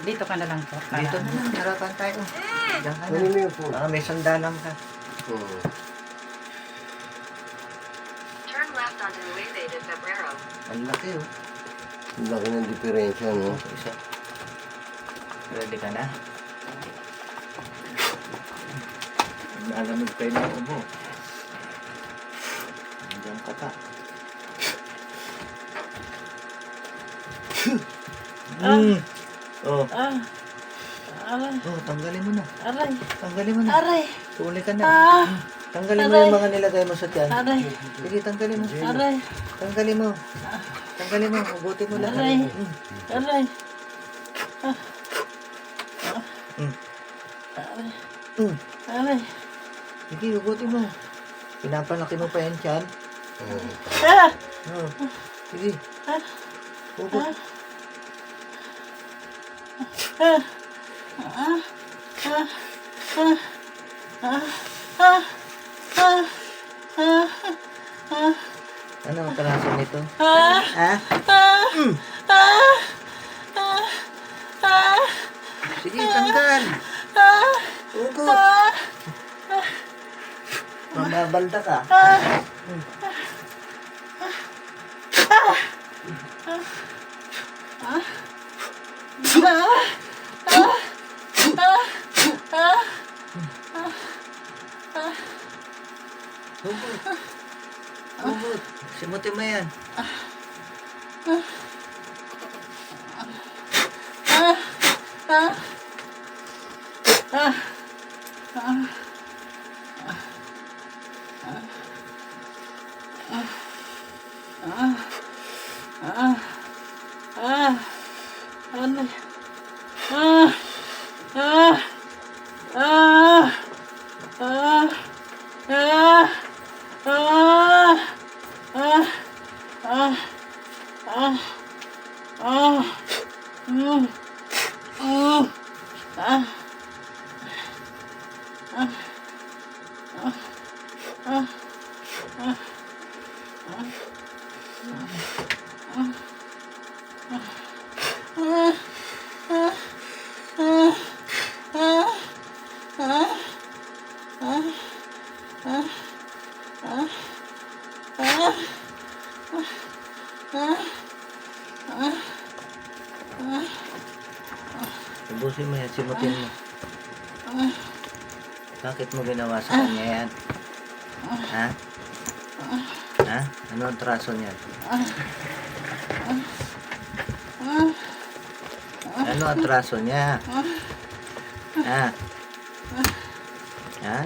Dito ka na lang po. Dito na lang, harapan tayo. Diyan ka Ano mo na. yung phone? May sandalan ka. Turn left onto Nueve de Febrero. Ang laki oh. Ang laki ng diferensya, no? Isa. Ready ka na? Naglalamig pa yung ubo. Diyan ka pa. Oh. Aray. Oh, tanggalin mo na. Aray. Tanggalin mo na. Aray. Tuli ka na. Ah. Tanggalin mo Aray. yung mga nilagay mo sa tiyan. Aray. Sige, tanggalin mo. Aray. Tanggalin mo. Tanggalin mo. Ubutin mo lang. Aray. Aray. Aray. Sige, ubutin mo. Pinapalaki mo pa yan tiyan. Ah! Oh. Sige. Ubut. Ano ang karaso nito? Ha? Sige, tanggal. Ugot. Mamabalda ka. Ugot. Ugot. Simutin mo yan. Ubusin mo yan, simutin mo. Bakit mo ginawa sa kanya yan? Ha? Ha? Ano ang traso niyan? Ano ang traso niya? Ha? Ha?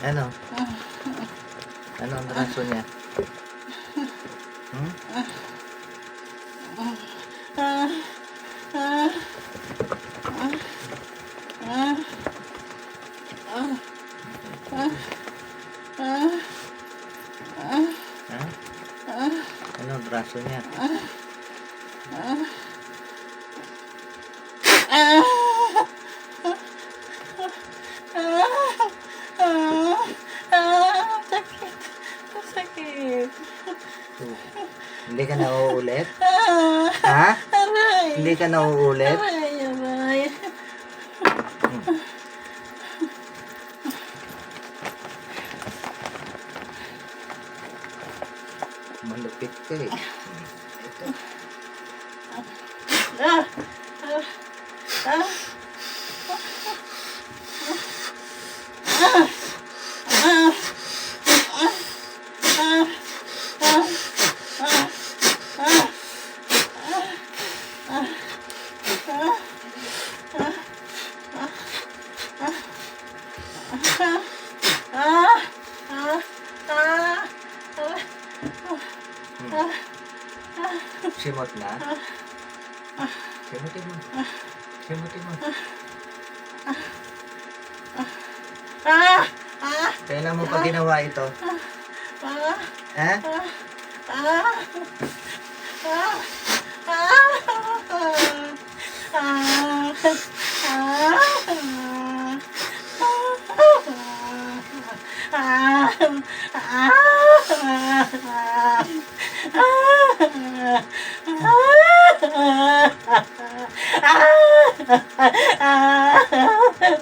Ano? Ano ang traso niya? Hmm? Ha? Ano ang braso niya? Sakit. Sakit. Hindi ka na uulit? Ha? Aray. Hindi ka na uulit? Aray, aray. Malupit ka eh. Ito. Simot na? Simutin mo. Simutin mo. Kailan mo pa ginawa ito? Ha?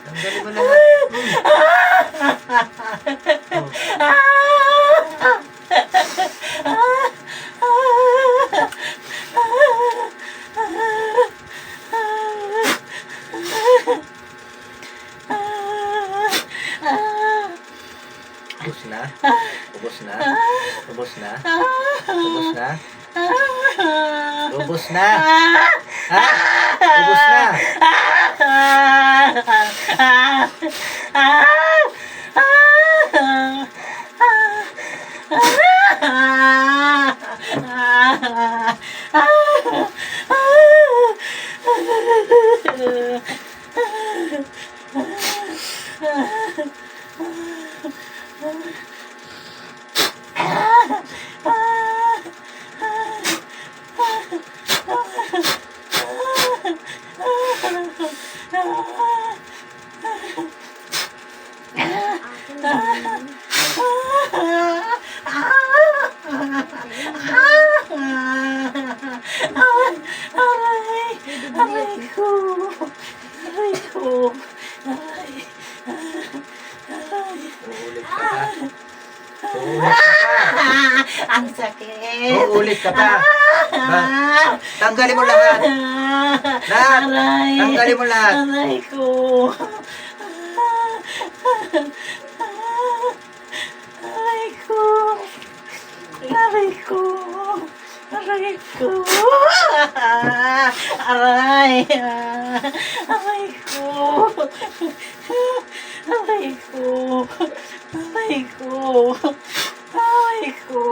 Tanggalin mo lahat. Oh. Ubus na? Ubus na? Ubus na? Ubus na? Ubus na? Ha? Ubus na? Aray ko. Aray ko. Aray. Uulit ka pa. Uulit ka pa. Ang sakit. Uulit ka pa. Ba? Tanggalin mo lahat. Lahat. Aray. Tanggalin mo lahat. Aray ko. Aray ko. Aray ko. Aray ko. Aray. Aray ko. Aray ko. Aray ko. Aray ko.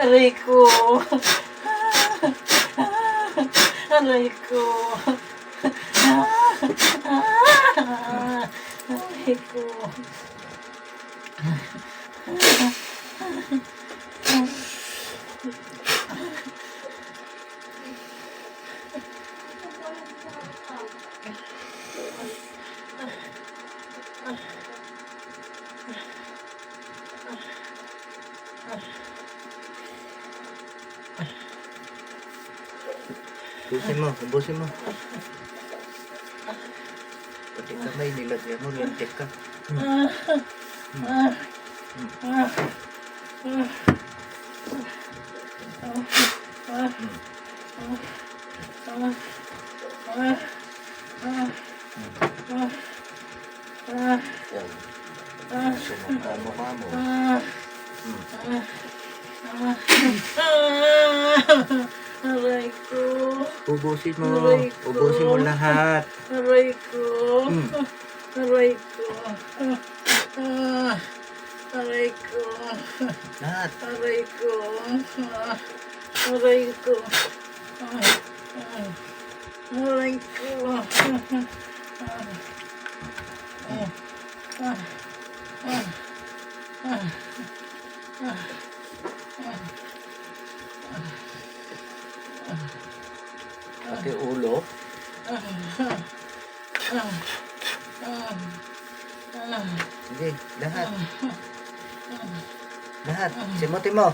Aray ko. Aray ko. Aray ko. Aray ko. Ubusin mo, ubusin mo. Pati kamay nilagyan mo, lintik ka. Yan. Sumukha mo ka mo. Aray ko. Ubusin mo. Aray ko. Ubusin mo lahat. Aray ko. Aray ko. Aray ko. Lahat. Aray ko. Aray ko. Aray ko. Pati ulo. Sige, lahat. Lahat. Simutin mo.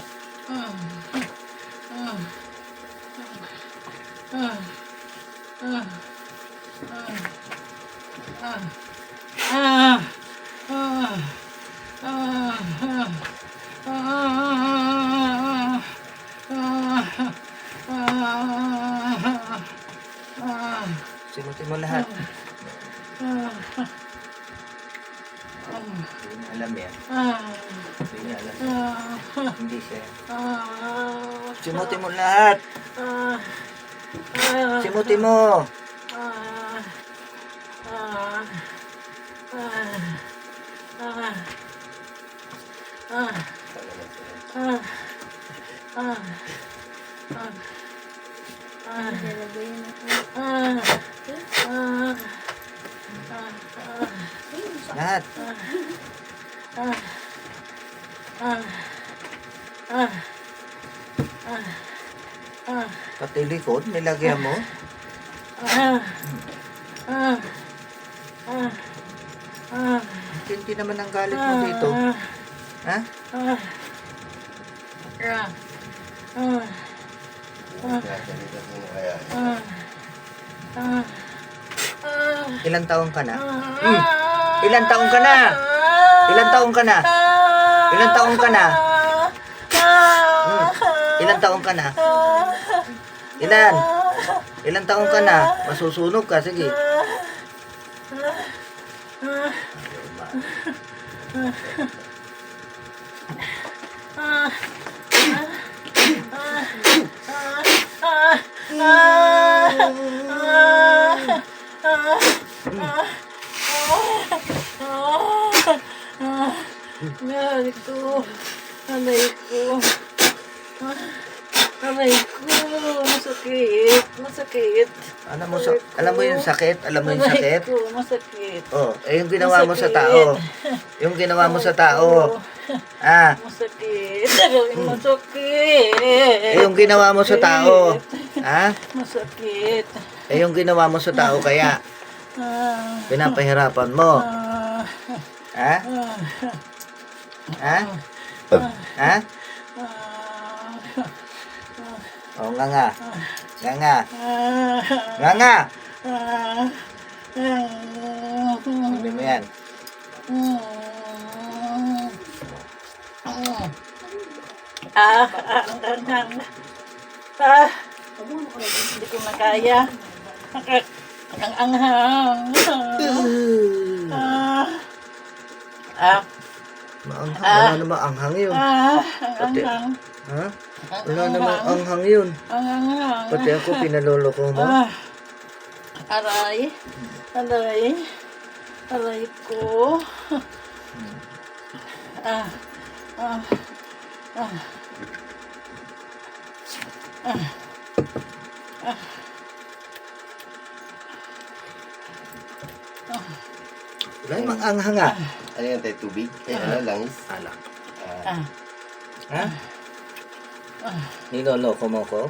Simutin mo lahat. Hindi niya alam yan. Hindi niya alam yan. Hindi siya. Simutin mo lahat. Simutin mo. Lahat. Pati likod, nilagyan mo. Hindi naman ang galit mo dito. Ha? Nagdadalitan mo na kaya. Ilang taong ka na? Ilang taong ka na? Ilang taong ka na? Ilang taong ka na? Ilang taong ka na? Ilan? Ilang taong ka na? Masusunog ka, sige. Aray ko. Aray ko. Aray ko. Masakit. Masakit. Alam mo yung sakit? Alam mo yung sakit? Aray ko. Masakit. Oh, yung ginawa mo sa tao. Yung ginawa mo sa tao. Ah, Masakit. Aray, masakit. yung ginawa mo sa tao. Ha? Masakit. Yung ginawa mo sa tao kaya pinapahirapan mo. Ha? Ha? Ha? Oh, nga nga. Nga nga. Nga nga. Hindi mo yan. Hindi ko na kaya. Ang anghang. Maanghang. Wala namang anghang yun. Ang anghang. Ha? Wala namang anghang yun. Ang anghang. Pati ako pinaloloko mo. Aray. Aray. Aray ko. Wala namang anghang ah. Ano yan tayo, tubig? Ano, langis? Alak. Ha? Niloloko mo ko?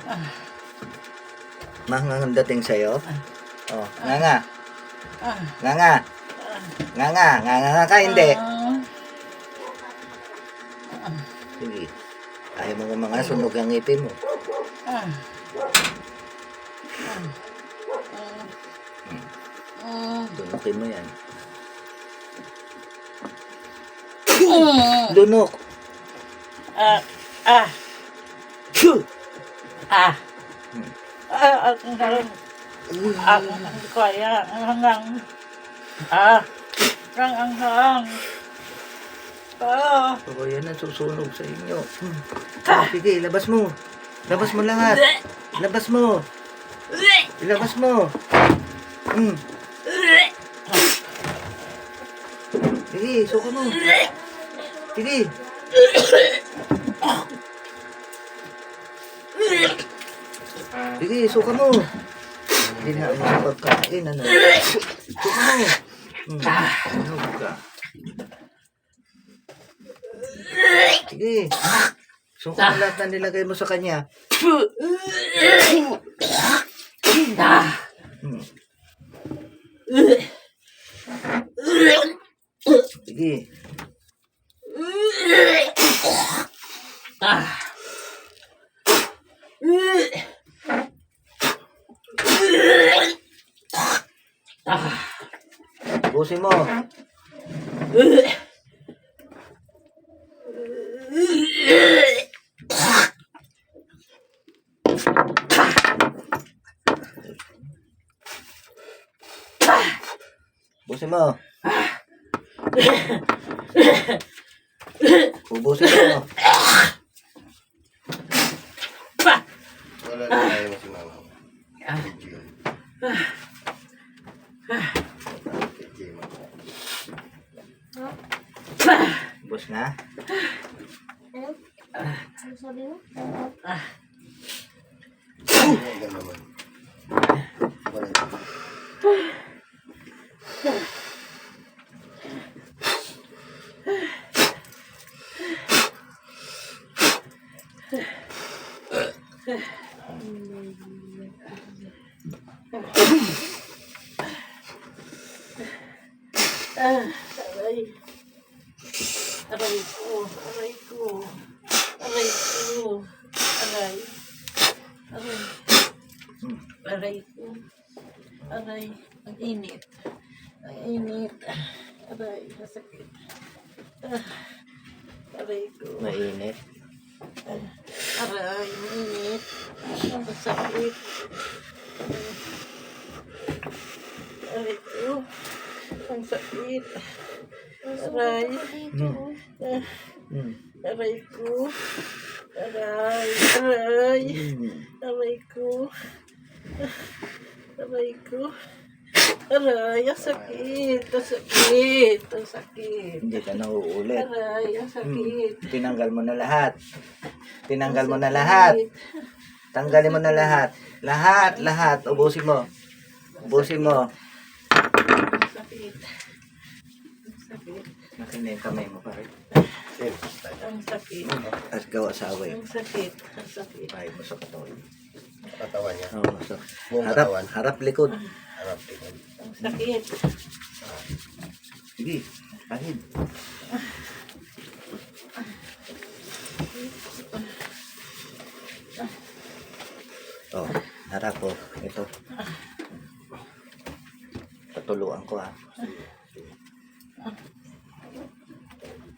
Mahangang ang dating sa'yo? Oh, nga nga. Nga nga. Nga nga. Nga nga ka, hindi. Sige. Ayaw mo nga mga sunog ang ngipin mo. Dunukin mo yan. Lunok. Hindi ko kaya. Ang anghang. Ang anghang. Oo, yan ang susunog sa inyo. Sige, labas mo. Labas mo lahat. Labas mo. Ilabas mo. Sige, suka mo. Sige. Sige, suka mo. Hindi na mo sa pagkain, ano. Suka mo. Sunog ka. Sige. Suka mo lahat na nilagay mo sa kanya. Sige. Busin mo. Busin mo. Ubusin mo. Wala na tayo mo si mama. Medyo. Bus na. Ano naman? Wala na. Aray. Aray ko. Aray ko. Aray ko. Aray. Aray. Aray ko. Aray. Ang init. Ang init. Aray, masakit. Aray ko. Mainit. Aray, mainit. Ang masakit. Aray ko. Ang sakit. Aray. Aray ko. Aray. Aray. Aray ko. Aray ko. Aray, ang sakit. Ang sakit. Ang sakit. Hindi ka na uulit. Aray, ang sakit. Tinanggal mo na lahat. Tinanggal mo na lahat. Tanggalin mo na lahat. Lahat, lahat. Ubusin mo. Ubusin mo. Ang sakit. Ang sakit. Nakina yung kamay mo pare. Ang sakit. At gawa sa away. Ang sakit. Ang sakit. Pahit mo sa katawan. Katawan niya. Oo, so, Buong harap, katawan. harap likod. Harap tingin. Ang sakit. Sige, pahid. Oh, harap po. Ito. Patuluan ko ha.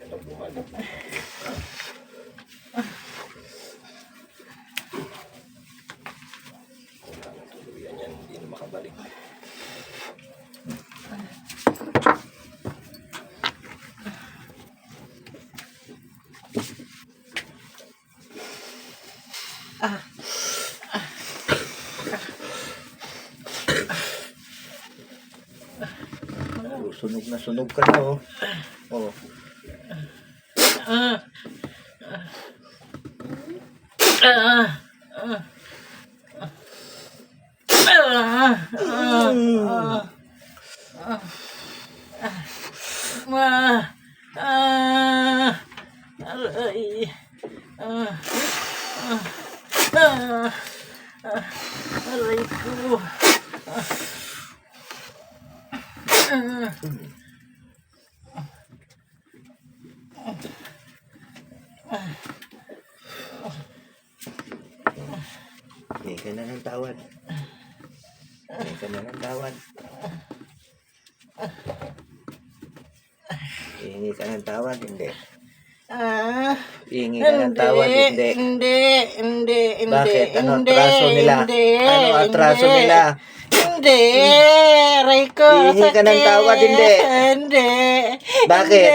Ito buwan. Tuluyan yan. Hindi na makabalik. Oh, sunog ka na oh. Oh. Ah. Ah. Ah. Aray. Aray ko. Hingi ka na ng tawad. Hingi ka na ng tawad. Hingi ka ng tawad, hindi. Hingi ka ng tawad, hindi. Hindi. Bakit? Ano Hindi, atraso nila? hindi, Ano atraso hindi. nila? Hindi. Aray ko. Hihingi ka ng tawad, hindi. Hindi. Bakit?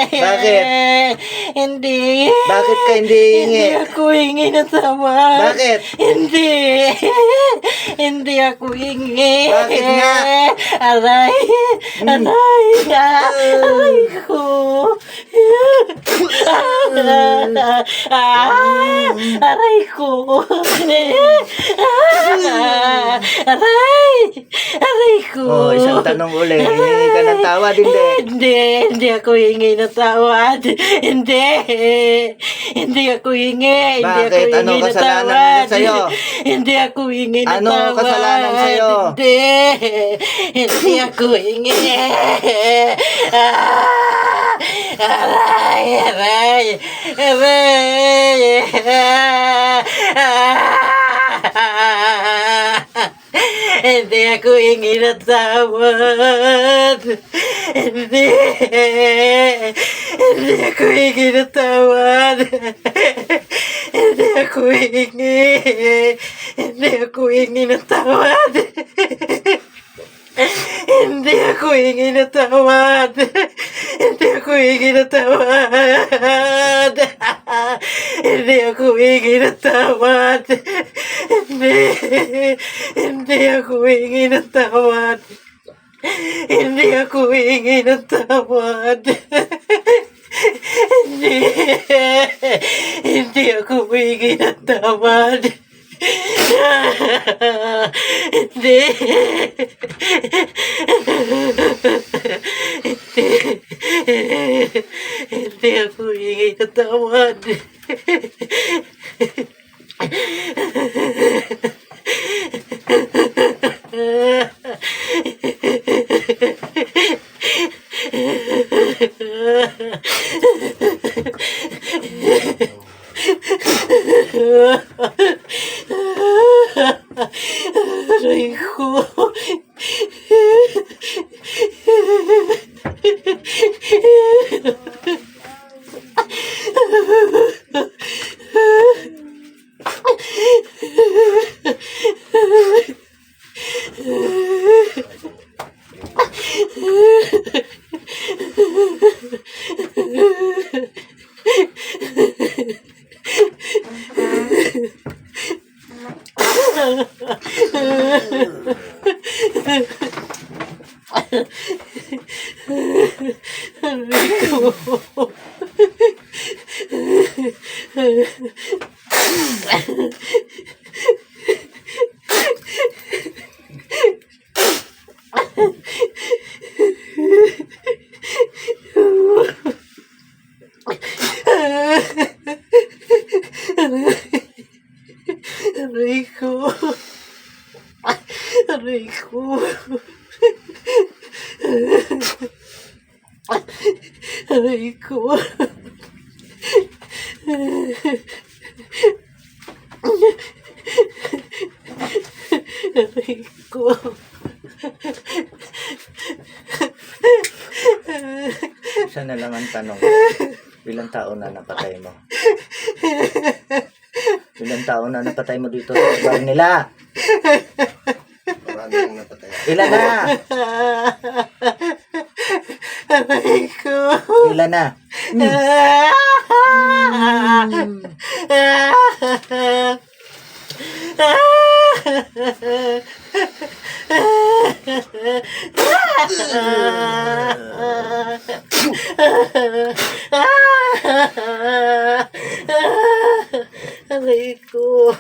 Hindi. Bakit? Hindi. Bakit ka hindi hingi? Hindi ako hingi ng tawad. Bakit? Hindi. Hindi ako hingi. Bakit nga? Aray. Aray. Aray ko. Aray ko. Aray ko. Oh, isang tanong uli. Hingi ka ng tawad, hindi. Hindi ako hingi ng tawad. Hindi ako hingi. Bakit? Ano kasalanan nila sa'yo? Hindi ako hingi ng Ano tawad. kasalanan sa'yo? Hindi ako hingi. Aray. Hindi ako hingi ng tawad. Hindi ako hingi ng tawad. Hindi ako hingi. Hindi ako hingi ng tawad. Hindi ako hingi ng tawad. Hindi ako hingi ng tawad. Hindi ako hingi ng tawad. Hindi ako hingi ng tawad. Hindi ako hingi ng tawad. Hindi ako hingi ng tawad. Hindi. Hindi ako hingi ng tawad. Aray ko. Aray ko. Aray ko. Aray ko. Aray ko. Isa na lang ang tanong. Ilang taon na napatay mo? Ilang taon na napatay mo dito sa lugar nila? Marami kong napatay. Ilan na? Aray ko. Ilan na? Aray ko.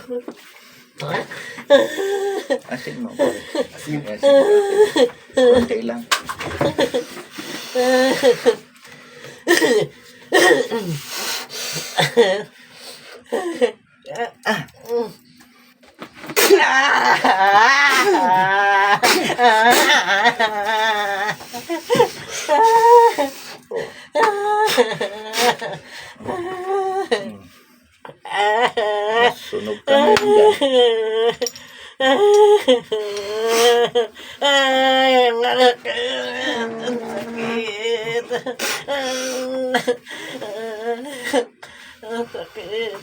Asin mo. Asin. Konti lang. Sunog ka na dyan. Ay, ang anak. Ang sakit. Ang sakit.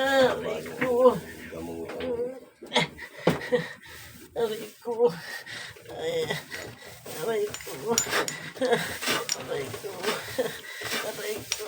Aray ko. Aray ko. Aray ko. Aray ko. Aray ko.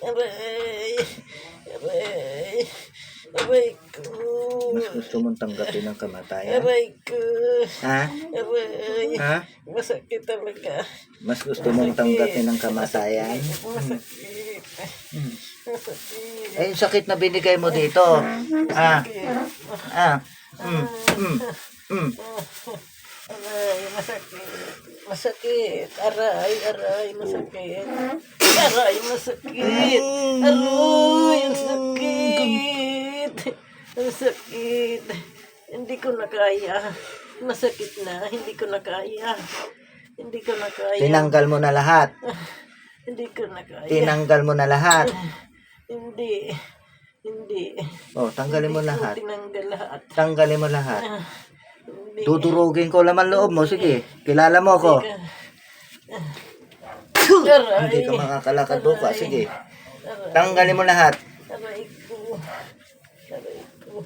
Aray. Aray. Aray ko. Mas gusto mong tanggapin ang kamatayan? Aray ko. Ha? Aray. Ha? Masakit talaga. Mas gusto mong tanggapin ang kamatayan? Masakit. Masakit. Eh, yung sakit na binigay mo dito. Ah. Ah. Aray, masakit. Masakit. Aray, aray, masakit. Aray, masakit. Aray, ang sakit. Ang sakit. Hindi ko na kaya. Masakit na. Hindi ko na kaya. Hindi ko na kaya. Tinanggal mo na lahat. Hindi ko na kaya. Tinanggal mo na lahat. Hindi. Hindi. Oh, tanggalin mo Hindi ko lahat. tinanggal lahat. Tanggalin mo lahat. Hindi. Dudurugin ko laman loob mo. Sige, kilala mo ko. Aray. Hindi ka makakalakad bukas. Sige, Aray. tanggalin mo lahat. Aray ko. Aray ko.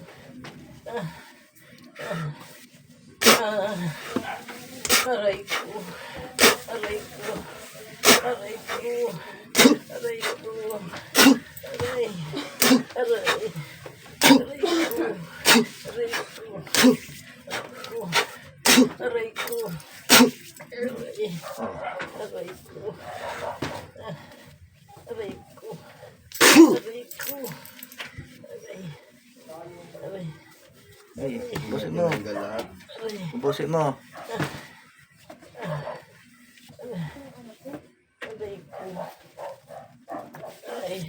Aray ko. Aray ko. Aray ko. Aray ko. Aray. Aray. Aray ko. Aray ko. Aray ko. Aray. Aray. Aray ko. Aray ko. Aray ko. Aray. Aray. Ay, ubusin mo. Tinanggal lahat. Aray. Ubusin mo. Aray ko. Aray.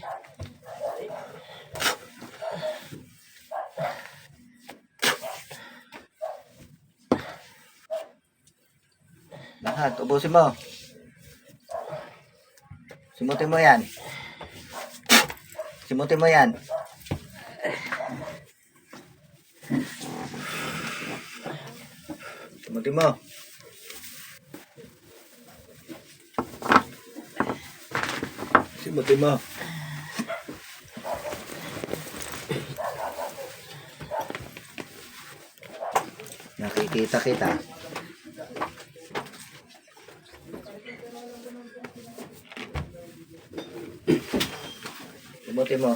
Lahat, ubusin mo. Simutin mo yan. Simutin mo yan. Simutin mo. Simutin mo. Nakikita kita. Simutin mo.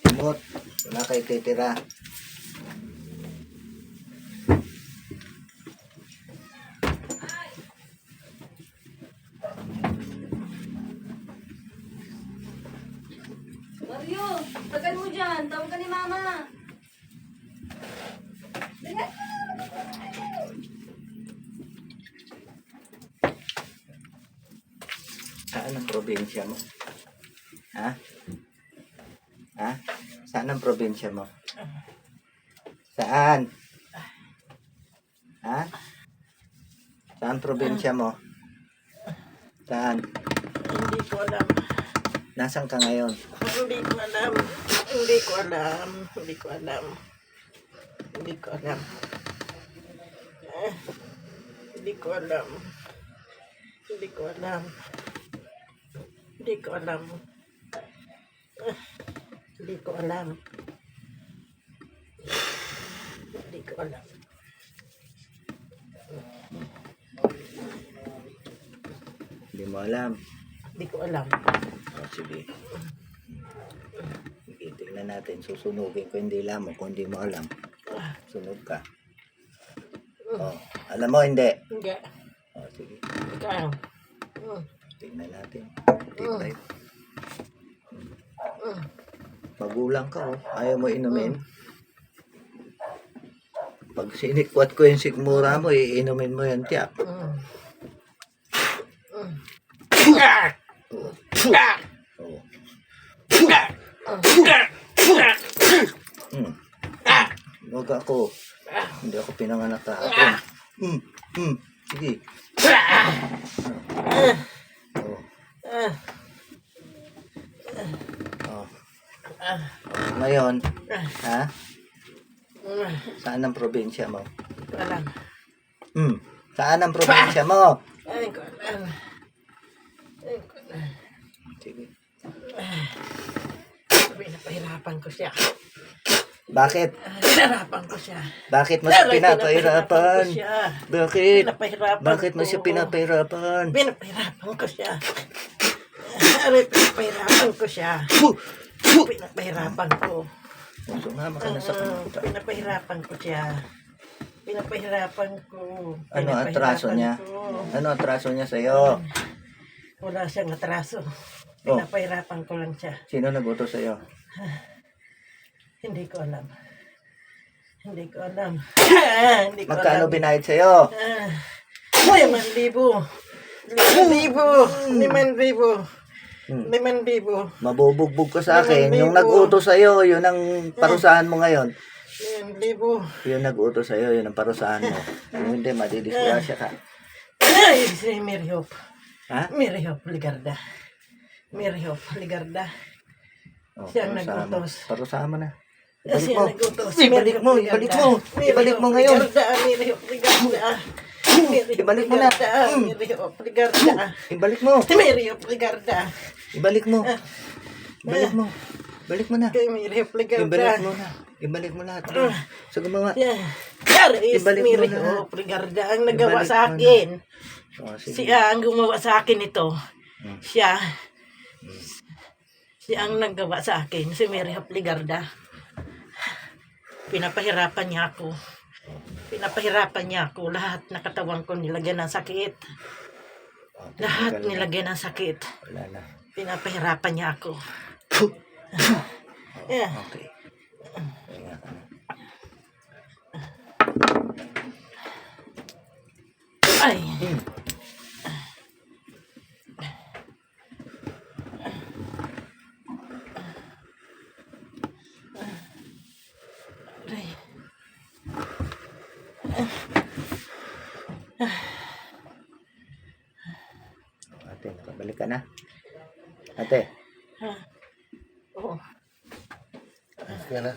Simut. Wala kayo titira. Mario, tagal mo dyan. Tawag ka ni Mama. Saan ang probinsya mo? Ha? Ha? Saan ang probinsya mo? Saan? Ha? Saan probinsya mo? Saan? Hindi ko alam. Nasaan ka ngayon? Hindi ko alam. Hindi ko alam. Hindi ko alam. Hindi ko alam. Hindi ko alam. Hindi ko alam. Hindi ko alam. Hindi ko alam. Hindi ko alam. Hindi mo alam. Hindi ko alam. O, sige. Tingnan natin. Susunugin ko hindi alam mo. Kung hindi mo alam, sunog ka. O, alam mo hindi? Hindi. O, sige. Ikaw. Tingnan natin. Tibay. Magulang ka, oh. Ayaw mo inumin. Pag sinikwat ko yung sikmura mo, iinumin mo yan, tiyak. Oh. Huwag ako. Hindi ako pinanganak kahapon. Sige. Oh. Ngayon, ha? Saan ang probinsya mo? Hindi ko alam. Saan ang probinsya mo? Hindi ko alam. Hindi ko alam. Sige. Pinapahirapan ko siya. Bakit? Pinahirapan ko siya. Bakit mo siya pinapahirapan? ko siya. Bakit? Pinapahirapan Bakit mo ko. siya pinapahirapan? Pinapahirapan ko siya. Aray, pinapahirapan ko siya. Pinapahirapan ko. Sumama ka na sa kanta. Pinapahirapan ko siya. Pinapahirapan ko. Ano atraso niya? ko. Ano atraso niya sa'yo? Wala siyang atraso. Oh. Pinapahirapan ko lang siya. Sino nagutos sa'yo? Hindi ko alam. Hindi ko alam. Hindi ko Magkano alam. binayad sa'yo? 5,000. 5,000. 5,000. 5,000. Mabubugbog ka sa akin. Yung 5,000. nag-utos sa'yo, yun ang parusahan mo ngayon. 5,000. Yung nag-utos sa'yo, yun ang parusahan mo. Kung hindi, madidisgrasya ka. Ay, si Mary Hope. Ha? Mary Hope Ligarda. Mary Hope Ligarda. Oh, Siya ang parusahan mo. nag-utos. Parusahan mo na. Siya Ibalik mo. nag-utos. Ibalik mo, ibalik mo. Ibalik mo ngayon. Mary Hope Ligarda. Ibalik mo na. Mary Hope Ligarda. Ibalik mo. Mary Hope Ligarda. Ibalik mo. Ibalik mo. Ibalik mo na. Kay Mary Hope Ibalik Ligarda. mo na. Ibalik mo lahat. Sa gumawa. Yeah. There is Ibalik mo Mary na. Hope Ligarda ang nagawa Ibalik sa mo na. akin. Oh, sige. Siya ang gumawa sa akin ito. Hmm. Siya ang naggawa sa akin, si Mary Hapligarda. Pinapahirapan niya ako. Lahat na katawan ko nilagyan ng sakit. Lahat nilagyan ng sakit. Wala na. Pinapahirapan niya ako. Yeah. Okay. Kaya ka na. Ay. Ay. Ate, nakabalik ka na. Ate. Oo. Ayos ka na.